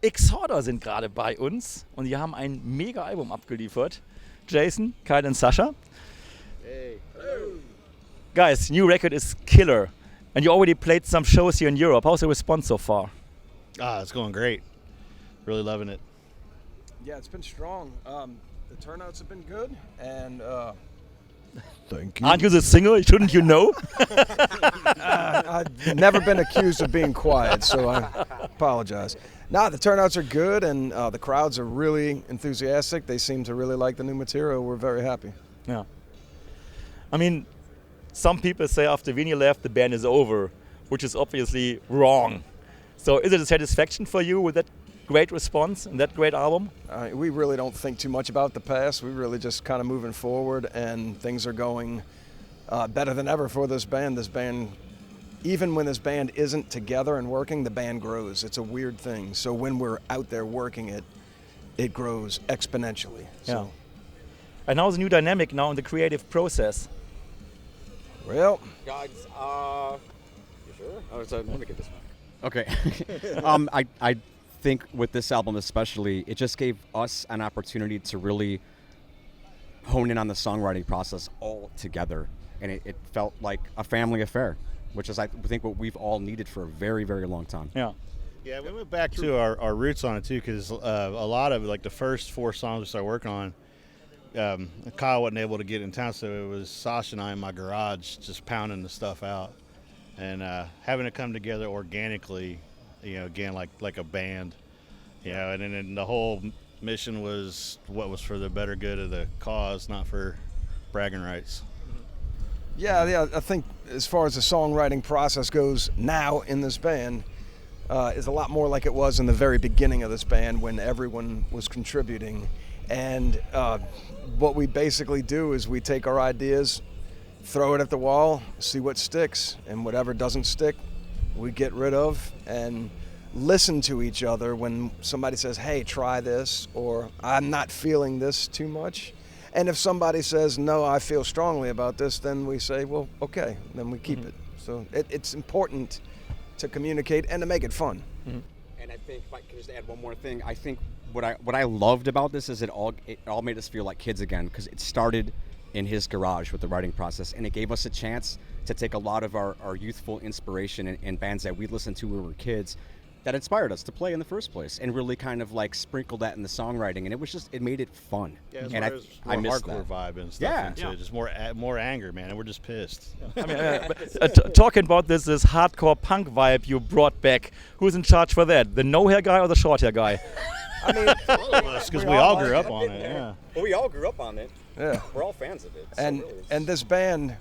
EXHORDER sind gerade bei uns und die haben ein Mega-Album abgeliefert. Jason, Kyle und Sascha. Hey. Hello. Guys, new record is killer. And you already played some shows here in Europe. How's the response so far? It's going great. Really loving it. Yeah, it's been strong. The turnouts have been good, and thank you. Aren't you the singer? Shouldn't you know? I've never been accused of being quiet, so I apologize. The turnouts are good, and the crowds are really enthusiastic. They seem to really like the new material. We're very happy. Yeah. I mean, some people say after Vinnie left, the band is over, which is obviously wrong. So is it a satisfaction for you with that great response and that great album? We really don't think too much about the past. We really just kind of moving forward, and things are going better than ever for this band. This band, even when this band isn't together and working, the band grows. It's a weird thing. So when we're out there working it, it grows exponentially. Yeah. So, And how's the new dynamic now in the creative process? well, Guys, you sure? Oh, so let me get this one. Okay. I think with this album especially, it just gave us an opportunity to really hone in on the songwriting process all together. And it felt like a family affair, which is, I think, what we've all needed for a very, very long time. Yeah. Yeah, we went back to our roots on it too, because a lot of like the first 4 songs we started working on, Kyle wasn't able to get in town, so it was Sasha and I in my garage just pounding the stuff out, and having it come together organically, again like a band, and then the whole mission was what was for the better good of the cause, not for bragging rights. yeah, I think as far as the songwriting process goes now in this band, is a lot more like it was in the very beginning of this band when everyone was contributing. And what we basically do is we take our ideas, throw it at the wall, see what sticks, and whatever doesn't stick, we get rid of, and listen to each other when somebody says, hey, try this, or I'm not feeling this too much. And if somebody says, no, I feel strongly about this, then we say, well, okay, then we keep it. So it's important to communicate and to make it fun. And I think, if I could just add one more thing, I think what I loved about this is it all made us feel like kids again, because it started in his garage with the writing process, and it gave us a chance to take a lot of our youthful inspiration and bands that we listened to when we were kids that inspired us to play in the first place, and really kind of like sprinkle that in the songwriting, and it made it fun. Yeah, and I missed hardcore that. vibe and stuff into it. Just more anger, man, and we're just pissed. I mean, talking about this hardcore punk vibe you brought back, who's in charge for that? The no hair guy or the short hair guy? I mean, Because we all grew up on it. Yeah. Well, we all grew up on it. yeah. We're all fans of it. So And really, and this band,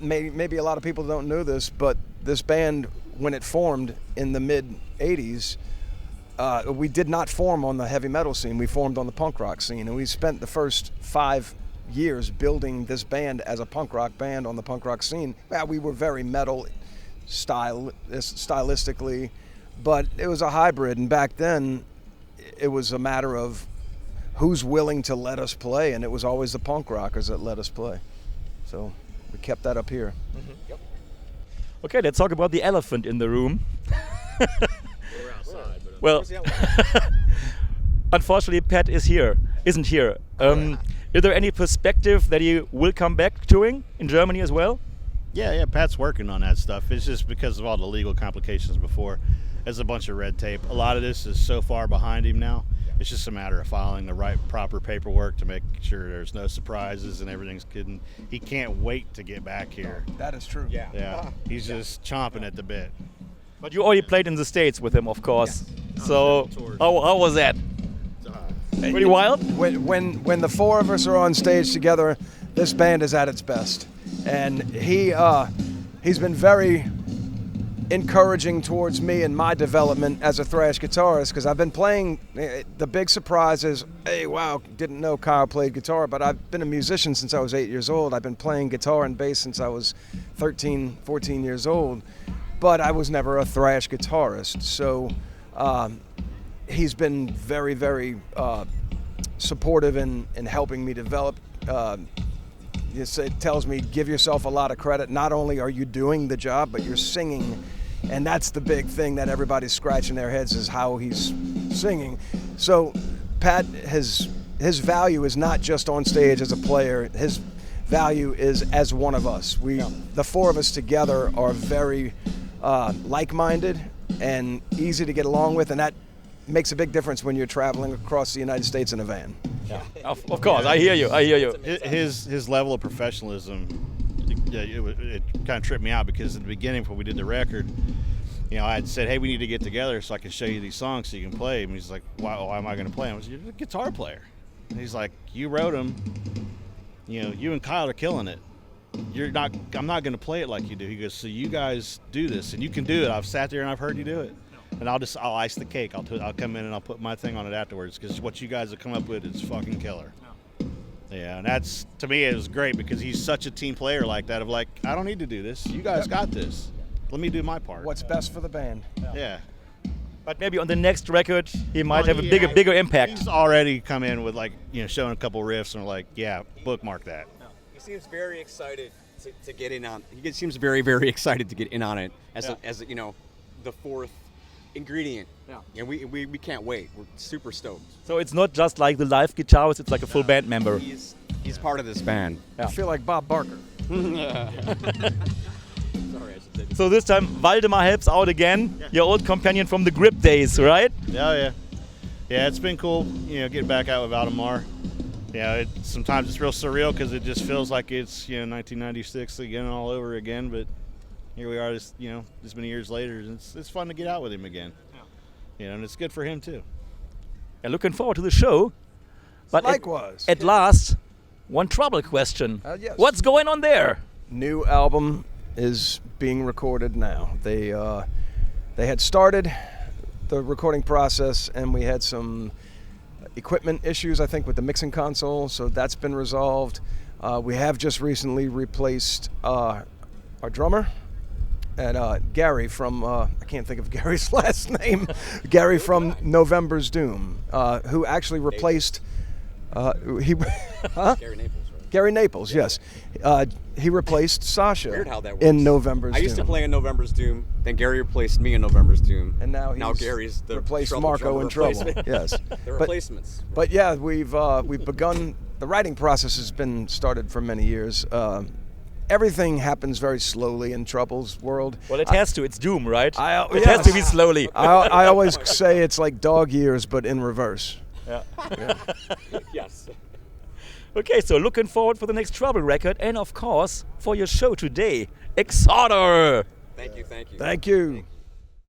maybe a lot of people don't know this, but this band, when it formed in the mid '80s, we did not form on the heavy metal scene. We formed on the punk rock scene, and we spent the first 5 years building this band as a punk rock band on the punk rock scene. Yeah, we were very metal stylistically, but it was a hybrid, and back then it was a matter of who's willing to let us play, and it was always the punk rockers that let us play. So we kept that up here. Yep. Okay, let's talk about the elephant in the room. We're outside, but Well, Where's the elephant? unfortunately, Pat isn't here. Is there any perspective that he will come back touring in Germany as well? yeah, Pat's working on that stuff. It's just because of all the legal complications before. There's a bunch of red tape. A lot of this is so far behind him now. It's just a matter of filing the right proper paperwork to make sure there's no surprises and everything's good. And he can't wait to get back here. That is true. Yeah, he's just chomping at the bit. But you already played in the States with him, of course. So how was that? Pretty wild? When the 4 of us are on stage together, this band is at its best. And he's been very encouraging towards me and my development as a thrash guitarist, because I've been playing. The big surprise is, hey, wow, didn't know Kyle played guitar, but I've been a musician since I was 8 years old. I've been playing guitar and bass since I was 13, 14 years old, but I was never a thrash guitarist. So he's been very, very supportive in helping me develop. It tells me, give yourself a lot of credit. Not only are you doing the job, but you're singing. And that's the big thing that everybody's scratching their heads, is how he's singing. So Pat, his value is not just on stage as a player. His value is as one of us. The four of us together are very like-minded and easy to get along with, and that makes a big difference when you're traveling across the United States in a van. Yeah. Of course, I hear you. His level of professionalism, it kind of tripped me out, because at the beginning when we did the record, I had said, hey, we need to get together so I can show you these songs so you can play them. He's like, why am I going to play them? I was like, you're a guitar player. And he's like, you wrote them. You and Kyle are killing it. I'm not going to play it like you do. He goes, so you guys do this, and you can do it. I've sat there and I've heard you do it. And I'll ice the cake. I'll come in and I'll put my thing on it afterwards, because what you guys have come up with is fucking killer. Yeah, and that's, to me, it was great, because he's such a team player like that, of like, I don't need to do this. You guys got this. Let me do my part. What's best for the band. Yeah. But maybe on the next record, he might have a bigger impact. He's already come in with, like, showing a couple riffs, and like, yeah, bookmark that. He seems very excited to get in on. He seems very, very excited to get in on it as the fourth ingredient. Yeah. And we can't wait. We're super stoked. So it's not just like the live guitarist; it's like a full band member. He's part of this band. I feel like Bob Barker. So this time Waldemar helps out again, your old companion from the Grip days, right? Yeah. It's been cool, getting back out with Waldemar. Sometimes it's real surreal, because it just feels like it's 1996 again, all over again. But here we are, this many years later, and it's fun to get out with him again. And it's good for him too. Yeah, looking forward to the show. But likewise. At last, one trouble question. Yes. What's going on there? New album is being recorded now. They had started the recording process, and we had some equipment issues, I think, with the mixing console, so that's been resolved. We have just recently replaced our drummer, and Gary from, I can't think of Gary's last name, Gary from November's Doom, who actually replaced, Gary Naples, right? Gary Naples, yes. He replaced Sasha. Weird how that works. In November's Doom. I used to play in November's Doom, then Gary replaced me in November's Doom. And now Gary's the replaced Trouble Marco in Trouble. Yes. The replacements. But yeah, we've begun, the writing process has been started for many years. Everything happens very slowly in Trouble's world. Well, it has to. It's Doom, right? It Yes. has to be slowly. I always say it's like dog years, but in reverse. Yeah. Yes. Okay, so looking forward for the next Trouble record, and of course for your show today, EXHORDER. Thank you. Thank you.